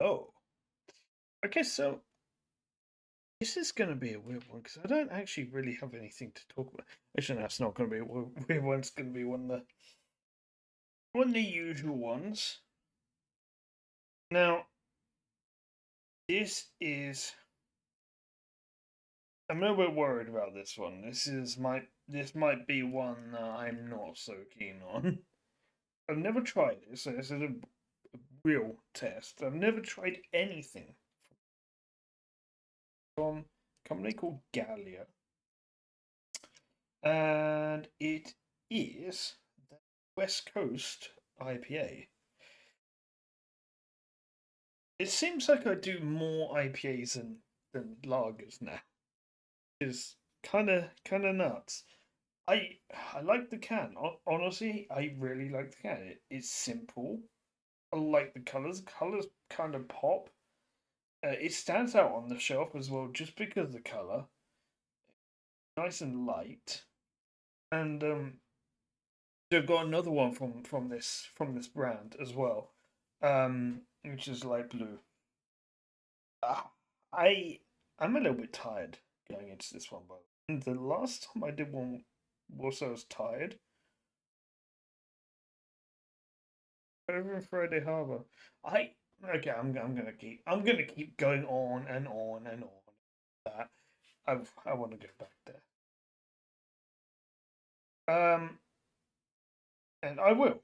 Oh, okay. So this is going to be a weird one because I don't actually really have anything to talk about. Actually, that's not going to be a weird one. It's going to be one of the usual ones. Now, this is. I'm a little bit worried about this one. This might be one that I'm not so keen on. I've never tried this, so this is a real test. I've never tried anything from a company called Gallia, and it is the West Coast IPA. It seems like I do more IPAs than lagers now. It's kind of nuts. I like the can. Honestly, I really like the can. It's simple. I like the colors. Colors kind of pop. It stands out on the shelf as well, just because of the color. Nice and light. And they've got another one from this brand as well, which is light blue. Uh, I I'm a little bit tired going into this one, but the last time I did one was I was tired. Over in Friday Harbor. I okay. I'm gonna keep going on and on and on. That I want to go back there. Um, and I will.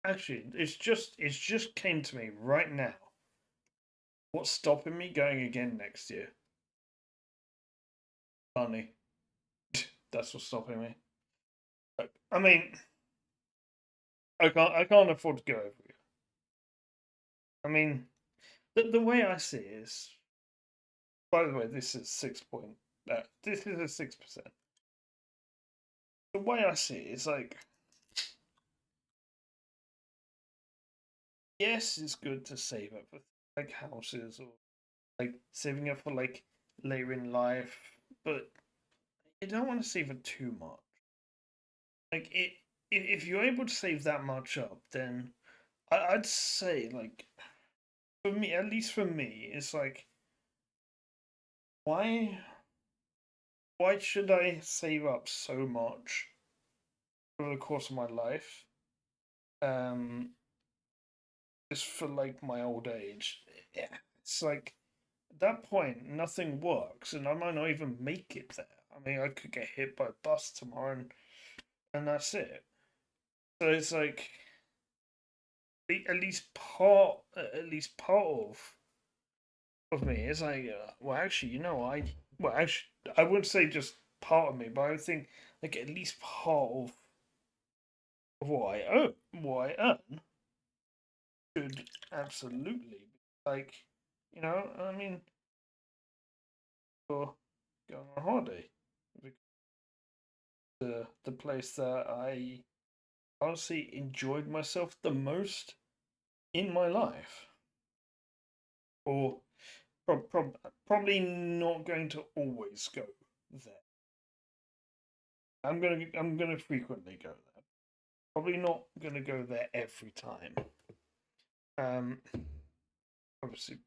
Actually, it's just came to me right now. What's stopping me going again next year? Money. That's what's stopping me. I mean, I can't afford to go every year. I mean, the way I see it is. By the way, this is 6 point. This is a 6%. The way I see it is like, yes, it's good to save up for like houses or like saving up for like later in life, but you don't want to save it too much. Like if you're able to save that much up, then I'd say like for me, at least for me, it's like why why should I save up so much over the course of my life? Um, just for like my old age. Yeah, it's like at that point nothing works, and I might not even make it there. I mean, I could get hit by a bus tomorrow, and that's it. So it's like at least part of me is like, well, actually, I wouldn't say just part of me, but I would think like at least part of what I earn should absolutely be like, I mean, for going on holiday, the place that I honestly enjoyed myself the most in my life, or probably not going to always go there. I'm gonna frequently go there. Probably not gonna go there every time. Um, obviously,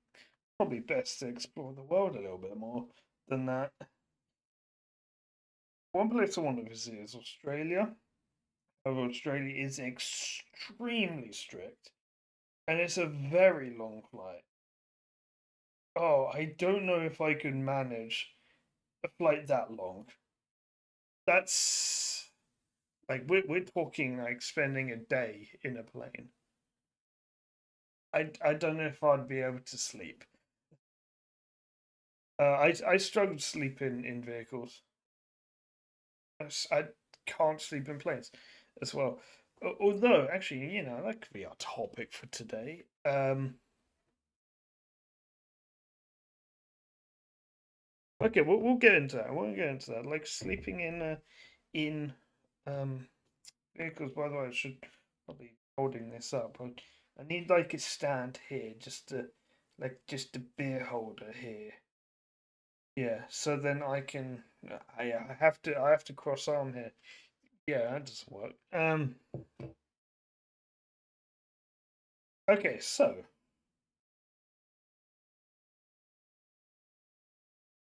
probably best to explore the world a little bit more than that. One place I want to visit is Australia. However, Australia is extremely strict, and it's a very long flight. Oh, I don't know if I could manage a flight that long. That's like we're talking like spending a day in a plane. I don't know if I'd be able to sleep. I struggle to sleep in vehicles. I can't sleep in planes as well. Although, actually, that could be our topic for today. Okay, we'll get into that. We'll get into that. Like sleeping in um vehicles. By the way, I should probably be holding this up. I need like a stand here, just a beer holder here. Yeah, so then I can. I have to cross arm here. Yeah, that doesn't work. Okay, so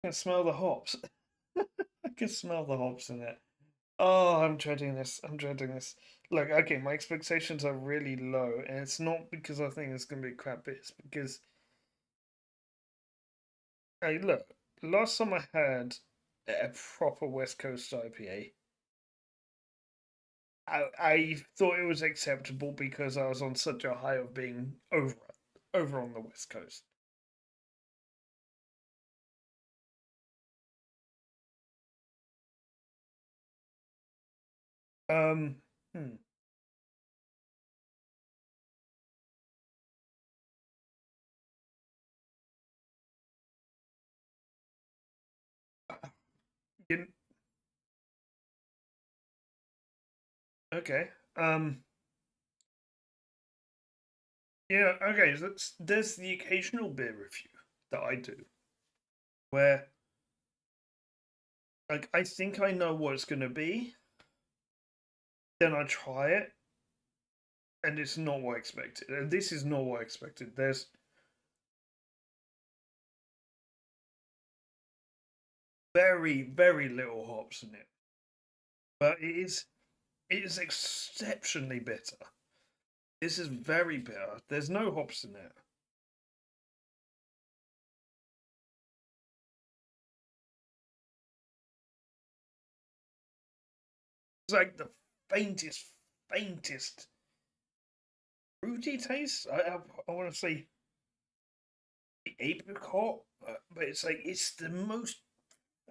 I can smell the hops. I can smell the hops in it. Oh, I'm dreading this. I'm dreading this. Look, okay, my expectations are really low, and it's not because I think it's gonna be crap. It's because, hey, look, last time I had a proper West Coast IPA, I thought it was acceptable because I was on such a high of being over on the West Coast. Um, hmm. You, okay. Yeah, okay. There's the occasional beer review that I do where, like, I think I know what it's gonna be, then I try it, and it's not what I expected. And this is not what I expected. There's very, very little hops in it, but it is exceptionally bitter. This is very bitter. There's no hops in it. It's like the faintest, faintest fruity taste. I want to say the apricot, but it's like it's the most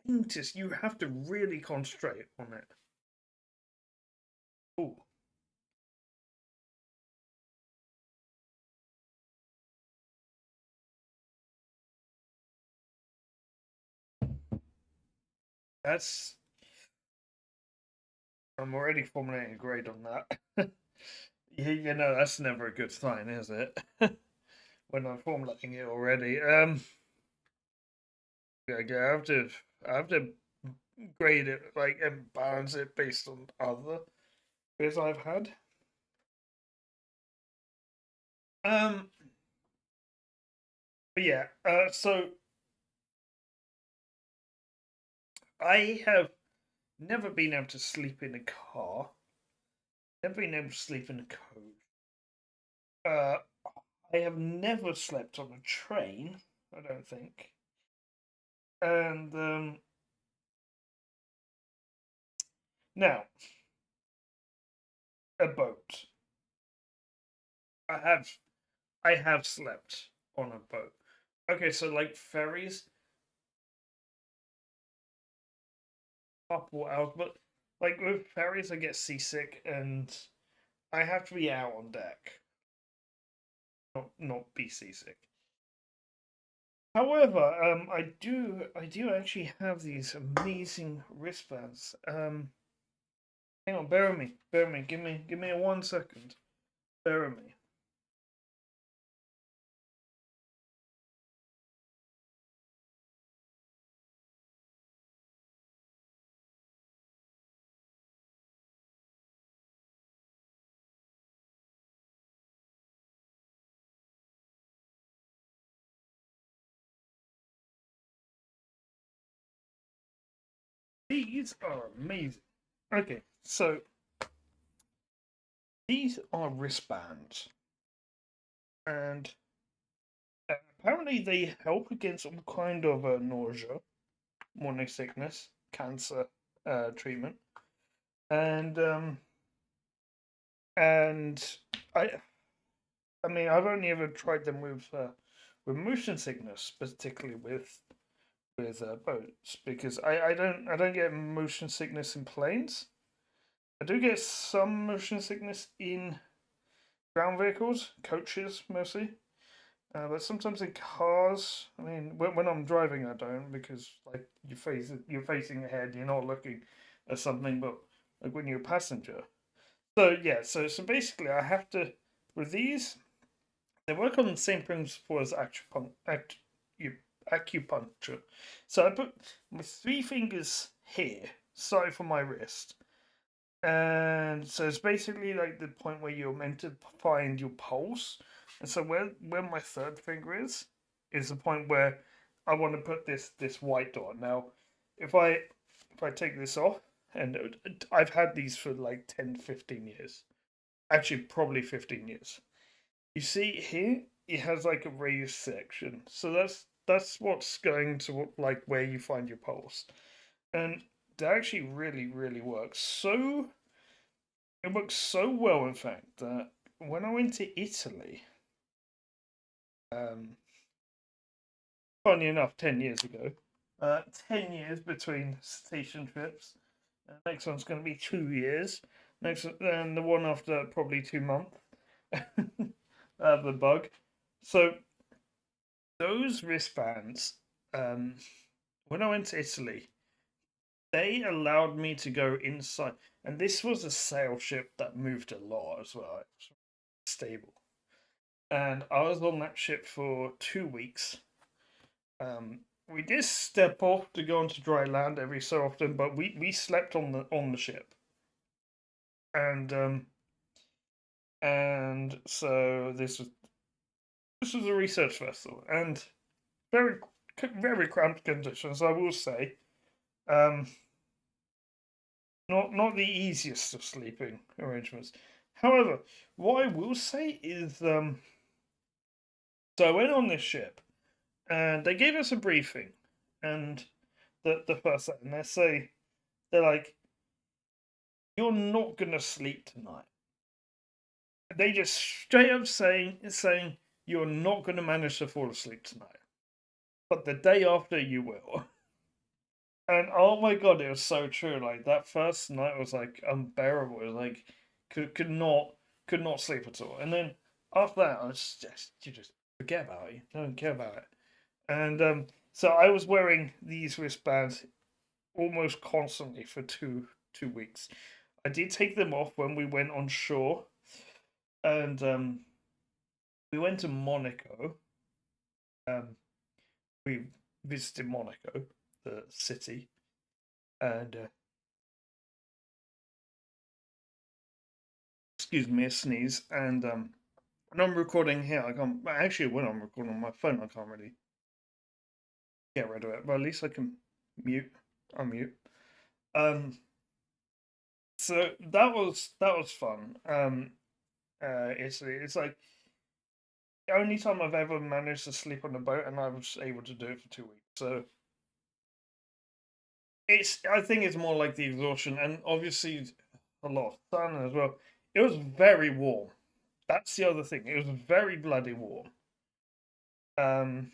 faintest. You have to really concentrate on it. Oh, that's. I'm already formulating a grade on that. You know, that's never a good sign, is it? When I'm formulating it already. Yeah, I have to grade it like and balance it based on other beers I've had. Um, but yeah. So I have never been able to sleep in a car. Never been able to sleep in a coach. Uh, I have never slept on a train. I don't think. And now a boat. I have I have slept on a boat. Okay, so like ferries, couple hours, but like with ferries, I get seasick and I have to be out on deck, not be seasick. However, I do actually have these amazing wristbands. Hang on, bear with me, give me a 1 second, bear with me. These are amazing. Okay, so these are wristbands, and apparently they help against all kind of nausea, morning sickness, cancer treatment, and and I I mean I've only ever tried them with motion sickness, particularly with boats, because I don't get motion sickness in planes. I do get some motion sickness in ground vehicles, coaches mostly. But sometimes in cars, I mean, when I'm driving, I don't because like you're facing ahead, you're not looking at something. But like when you're a passenger, so yeah, so basically, I have to with these. They work on the same principle as acupuncture. So I put my three fingers here, starting from my wrist, And so it's basically like the point where you're meant to find your pulse. And so where my third finger is the point where I want to put this white dot. Now, if I take this off, and I've had these for like 10, 15 years. Actually, probably 15 years. You see here, it has like a raised section. So that's what's going to like where you find your pulse. And that actually really works. So it works so well, in fact, that when I went to Italy, um, funny enough, 10 years ago, 10 years between station trips. Next one's going to be 2 years. Next, and the one after probably 2 months. The bug. So those wristbands, um, when I went to Italy, they allowed me to go inside, and this was a sail ship that moved a lot as well. It was stable. And I was on that ship for 2 weeks. We did step off to go onto dry land every so often, but we slept on the ship, and so this was a research vessel, and very very cramped conditions, I will say. Um, not the easiest of sleeping arrangements. However, what I will say is, so I went on this ship, and they gave us a briefing, and the first and they're like, "You're not gonna sleep tonight." They just straight up saying you're not gonna manage to fall asleep tonight, but the day after you will. And oh my god, it was so true. Like that first night was like unbearable. It was like could not sleep at all. And then after that, I was just you just forget about it. Don't care about it. And so I was wearing these wristbands almost constantly for two weeks. I did take them off when we went on shore, and we went to Monaco. Um, we visited Monaco, the city, and excuse me, a sneeze. And when I'm recording here, I can't. Actually, when I'm recording on my phone, I can't really get rid of it. But at least I can mute, unmute. Um, so that was fun. It's like the only time I've ever managed to sleep on a boat, and I was able to do it for 2 weeks. So I think it's more like the exhaustion, and obviously a lot of sun as well. It was very warm. That's the other thing. It was very bloody warm. Um,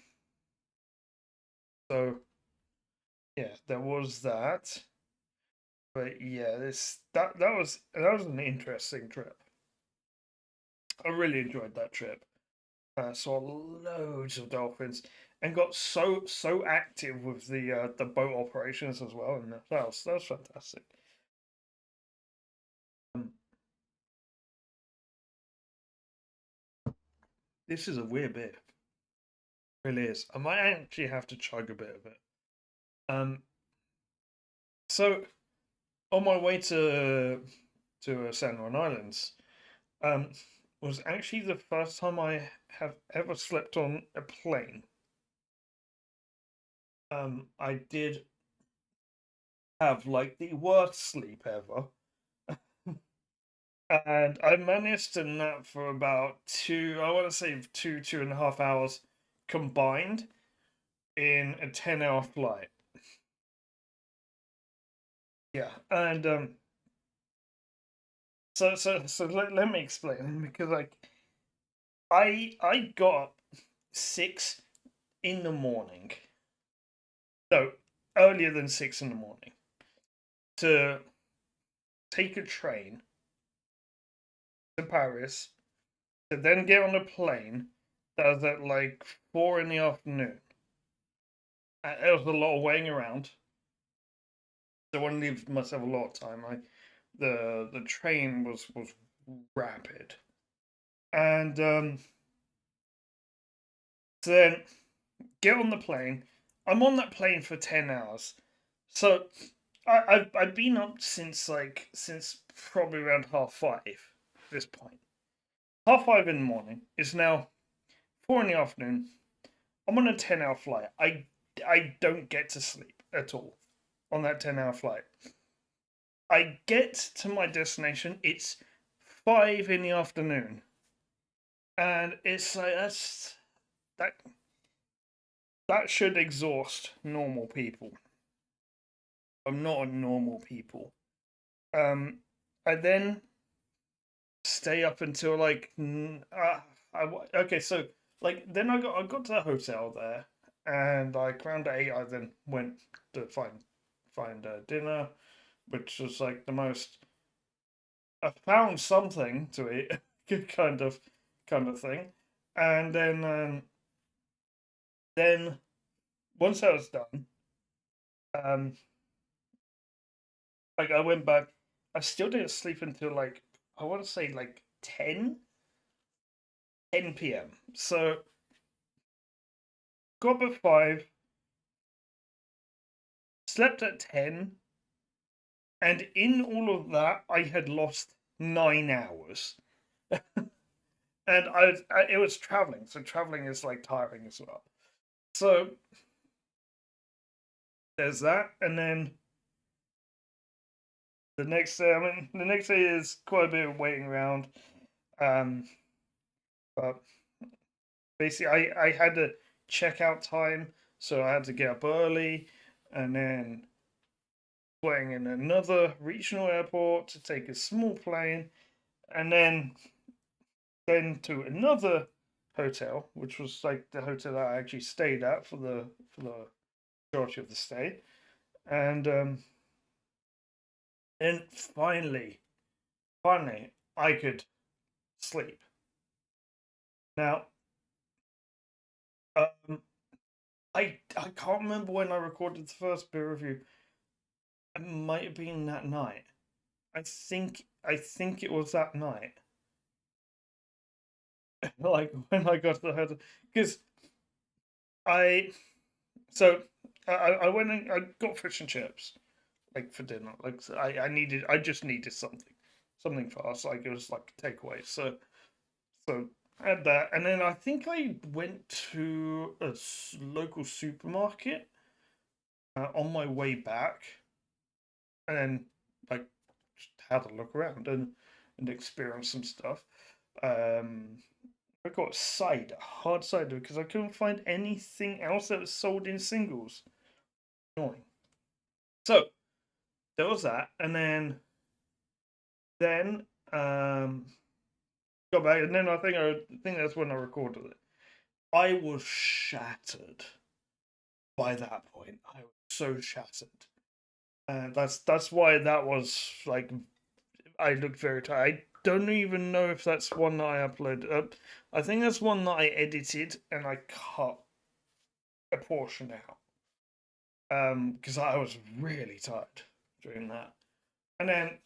so yeah, there was that. But yeah, that was an interesting trip. I really enjoyed that trip. Saw loads of dolphins and got so active with the boat operations as well, and that was fantastic. Um, this is a weird bit, it really is. I might actually have to chug a bit of it. Um, so on my way to San Juan Islands, um, was actually the first time I have ever slept on a plane. I did have like the worst sleep ever. And I managed to nap for about I want to say 2.5 hours combined in a 10-hour flight. Yeah. And so let me explain because like I got up 6 in the morning. No, earlier than 6 in the morning to take a train to Paris to then get on a plane that was at like 4 in the afternoon. It was a lot of waiting around. So I want to leave myself a lot of time. The train was rapid, and so then get on the plane. I'm on that plane for 10 hours, so I've been up since probably around 5:30 at this point. 5:30 in the morning. It's now 4 in the afternoon. I'm on a 10-hour flight. I don't get to sleep at all on that 10-hour flight. I get to my destination. It's 5 in the afternoon, and it's like that that should exhaust normal people. I'm not a normal people. I then stay up until like okay, so like then I got to the hotel there, and like around 8, I then went to find dinner, which was like the most I found something to eat kind of thing, and then once that was done, um, like I went back. I still didn't sleep until like I want to say like 10 p.m. So got up at 5, slept at 10, and in all of that, I had lost 9 hours. And it was traveling, so traveling is like tiring as well. So there's that, and then the next day, I mean, the next day is quite a bit of waiting around. Um, but basically, I had a checkout time, so I had to get up early, and then flying in another regional airport to take a small plane, and then to another hotel, which was like the hotel that I actually stayed at for the majority of the stay, and finally, I could sleep. Now, um, I can't remember when I recorded the first beer review. It might have been that night. I think it was that night. Like when I got to the hotel, because I so I went and I got fish and chips like for dinner. Like so I just needed something fast. Like it was like a takeaway. So I had that, and then I think I went to a local supermarket on my way back, and then like just had a look around and experience some stuff. Um, I got cider, hard cider, because I couldn't find anything else that was sold in singles. Annoying. So there was that, and then got back, and then I think that's when I recorded it. I was shattered by that point. I was so shattered, and that's why that was like I looked very tired. I don't even know if that's one that I uploaded. I think that's one that I edited and I cut a portion out. Because I was really tired doing that. And then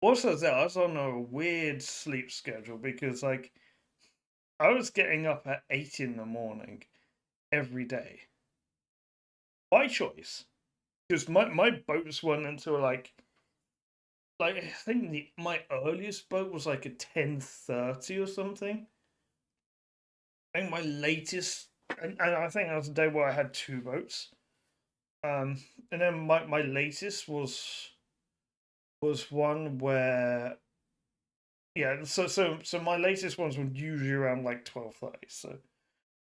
also there, I was on a weird sleep schedule because like I was getting up at 8 in the morning every day by choice because my boats weren't until like I think my earliest boat was like a 10:30 or something. I think my latest, and I think that was the day where I had two boats. Um, and then my latest was one where yeah. So my latest ones were usually around like 12:30. So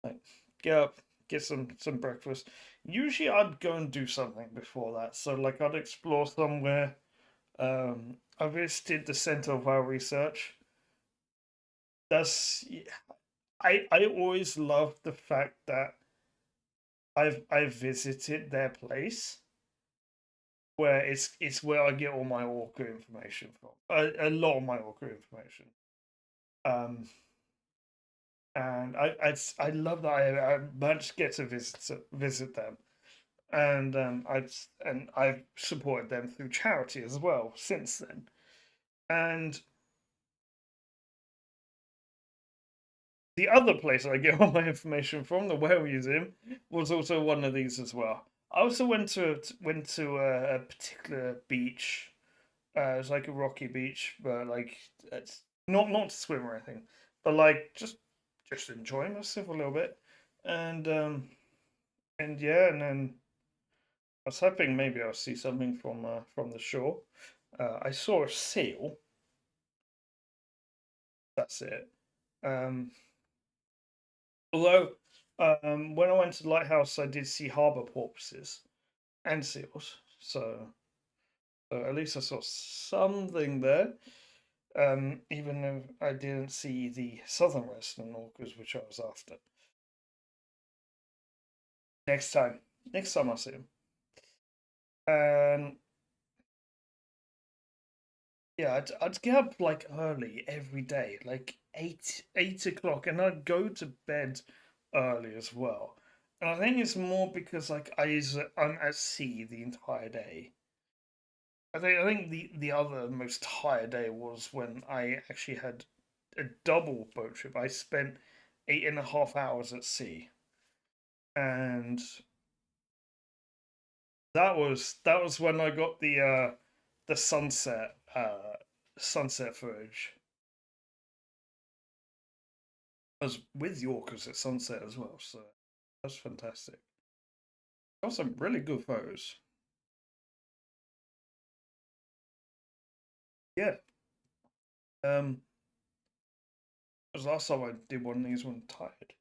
like get up, get some breakfast. Usually I'd go and do something before that. So like I'd explore somewhere. I visited the center of our research. That's I always loved the fact that I've visited their place where it's where I get all my Orca information from. A lot of my Orca information. Um, and I love that I managed to get to visit them, and I've supported them through charity as well since then. And the other place I get all my information from, the Whale Museum, was also one of these as well. I also went to a particular beach. It was like a rocky beach, but like it's not to swim or anything, but like just enjoying myself a little bit, and yeah, and then I was hoping maybe I'll see something from the shore. I saw a seal. That's it. Um, although when I went to the lighthouse, I did see harbour porpoises and seals. So at least I saw something there. Even if I didn't see the southern western orcas, which I was after. Next time, next time I see them. And yeah, I'd get up like early every day, like eight o'clock, and I'd go to bed early as well. And I think it's more because like I'm at sea the entire day. I think the other most tired day was when I actually had a double boat trip. I spent 8.5 hours at sea, and that was when I got the sunset footage. I was with Yorkers at sunset as well, so that's fantastic. Got some really good photos. Yeah. Um, it was last time I did one of these when tired.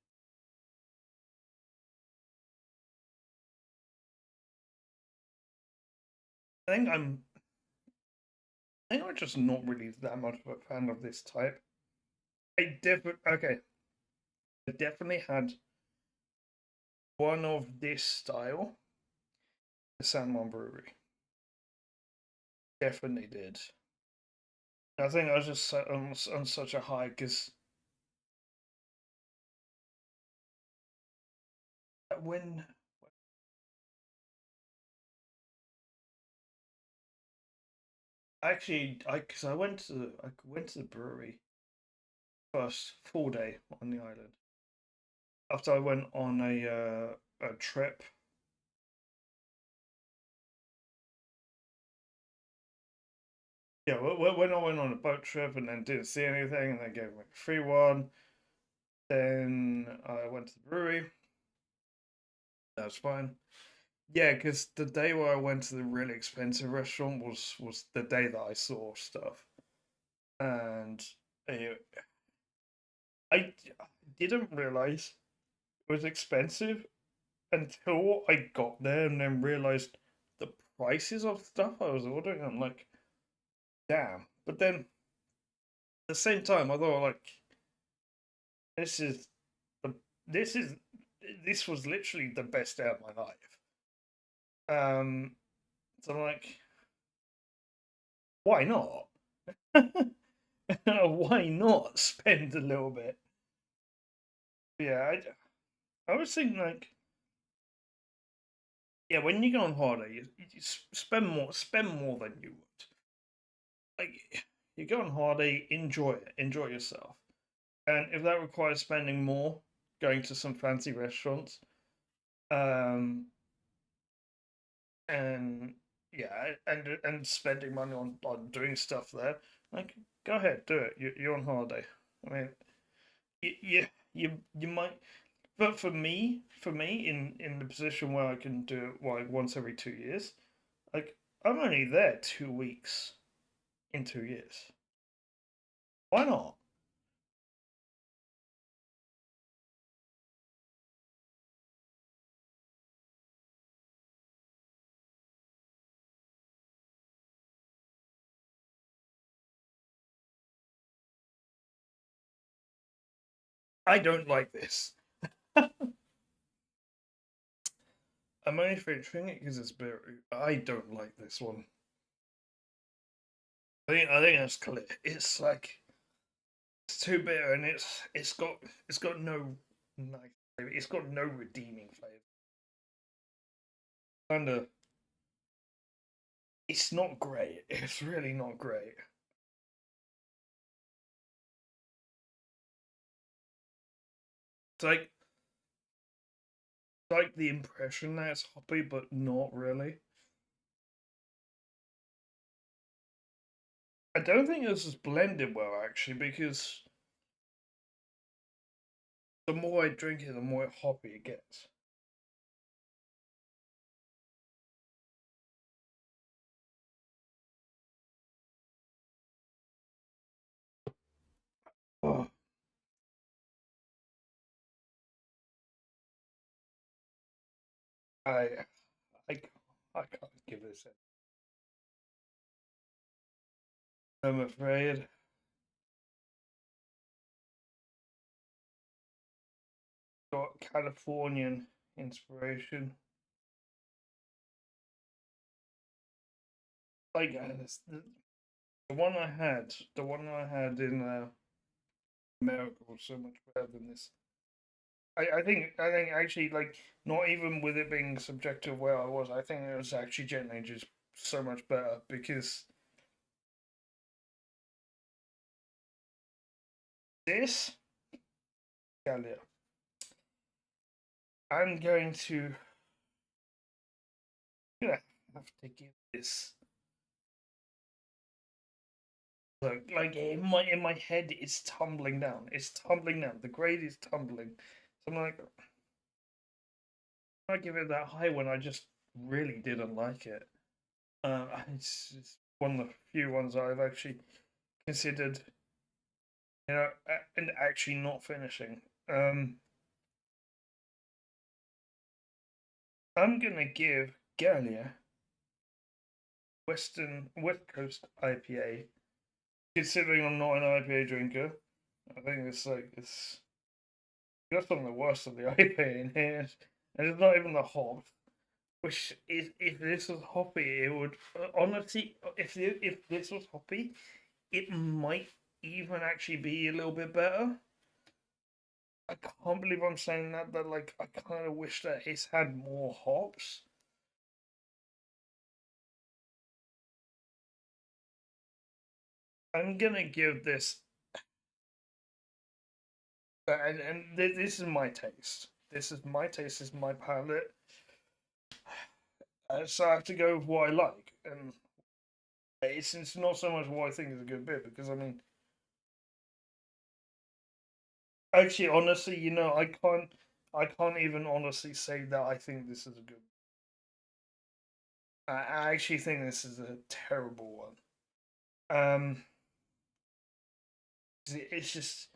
I think I'm I think I'm just not really that much of a fan of this type. I definitely had one of this style, the San Juan Brewery. Definitely did. I think I was just on such a high because when actually I went to the brewery first full day on the island after I went on a trip. Yeah, when I went on a boat trip and then didn't see anything and they gave me a free one, then I went to the brewery. That was fine. Yeah, because the day where I went to the really expensive restaurant was the day that I saw stuff, and it, I didn't realize it was expensive until I got there and then realized the prices of stuff I was ordering. I'm like, damn. But then at the same time, I thought like, this is the this is this was literally the best day of my life. So I'm like, why not? Why not spend a little bit? Yeah, I was thinking like, yeah, when you go on holiday, you spend more than you would. Like, you go on holiday, enjoy yourself. And if that requires spending more, going to some fancy restaurants, um, and yeah, and spending money on doing stuff there, like go ahead, do it. You're on holiday. I mean, you might, but for me, in the position where I can do it like once every 2 years, like I'm only there 2 weeks in 2 years. Why not? I don't like this. I'm only featuring it because it's beer. I don't like this one. I think that's clear. It's like it's too bitter, and it's got no nice flavor. It's got no redeeming flavor. Kinda, it's not great. It's really not great. It's like like the impression that it's hoppy, but not really. I don't think this is blended well actually, because the more I drink it, the more hoppy it gets. Oh, I, I, I can't give this. I'm afraid. Got Californian inspiration. Like the one I had in America was so much better than this. I think actually, like, not even with it being subjective where I was, I think it was actually generally just so much better because this Gallia, I'm going to gonna have to give this. Look, like in my head, it's tumbling down. It's tumbling down. The grade is tumbling. So I'm like, I give it that high when I just really didn't like it. It's one of the few ones I've actually considered, and actually not finishing. I'm gonna give Gallia West Coast IPA. Considering I'm not an IPA drinker, I think it's got some of the worst of the IPA in here, and it's not even the hop. Which is, if this was hoppy, it would honestly. If this was hoppy, it might even actually be a little bit better. I can't believe I'm saying that. That like I kind of wish that it's had more hops. I'm gonna give this, this is my taste. This is my taste. This is my palate. So I have to go with what I like, and it's not so much what I think is a good bit because I mean, actually, honestly, I can't even honestly say that I think this is a good. I actually think this is a terrible one. It's just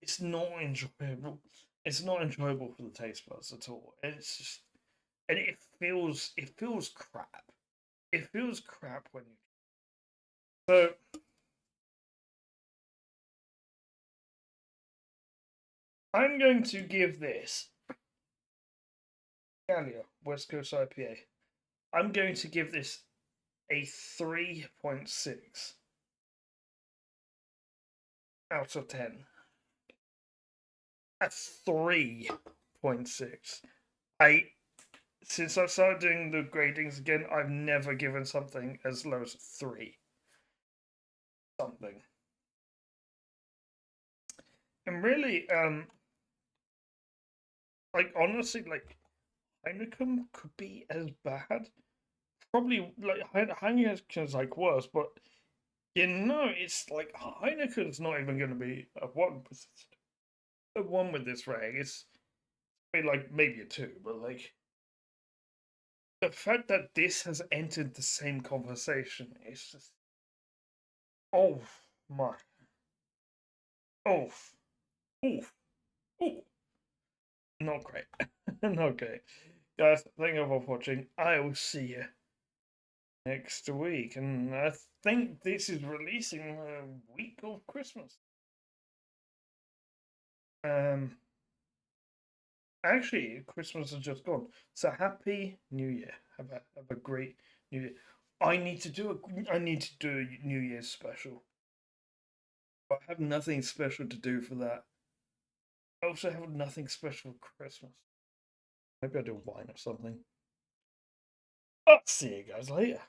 it's not enjoyable. It's not enjoyable for the taste buds at all. It's just, and it feels crap. It feels crap when you. So I'm going to give this Gallia West Coast IPA. I'm going to give this a 3.6 out of 10. A 3.6. I Since I started doing the gradings again, I've never given something as low as 3 something. And really, like honestly, like Heineken could be as bad. Probably like Heineken's like worse, but it's like Heineken's not even going to be a 1. A 1 with this rating. It's like maybe a 2, but like the fact that this has entered the same conversation is just, oh my, oh, oh, oh, not great, not great. Guys, thank you for watching. I will see you next week, and I think this is releasing the week of Christmas. Um, Actually, Christmas has just gone, so happy New Year. Have a great New Year. I need to do a New Year's special. I have nothing special to do for that. I also have nothing special for Christmas. Maybe I'll do wine or something. I'll see you guys later.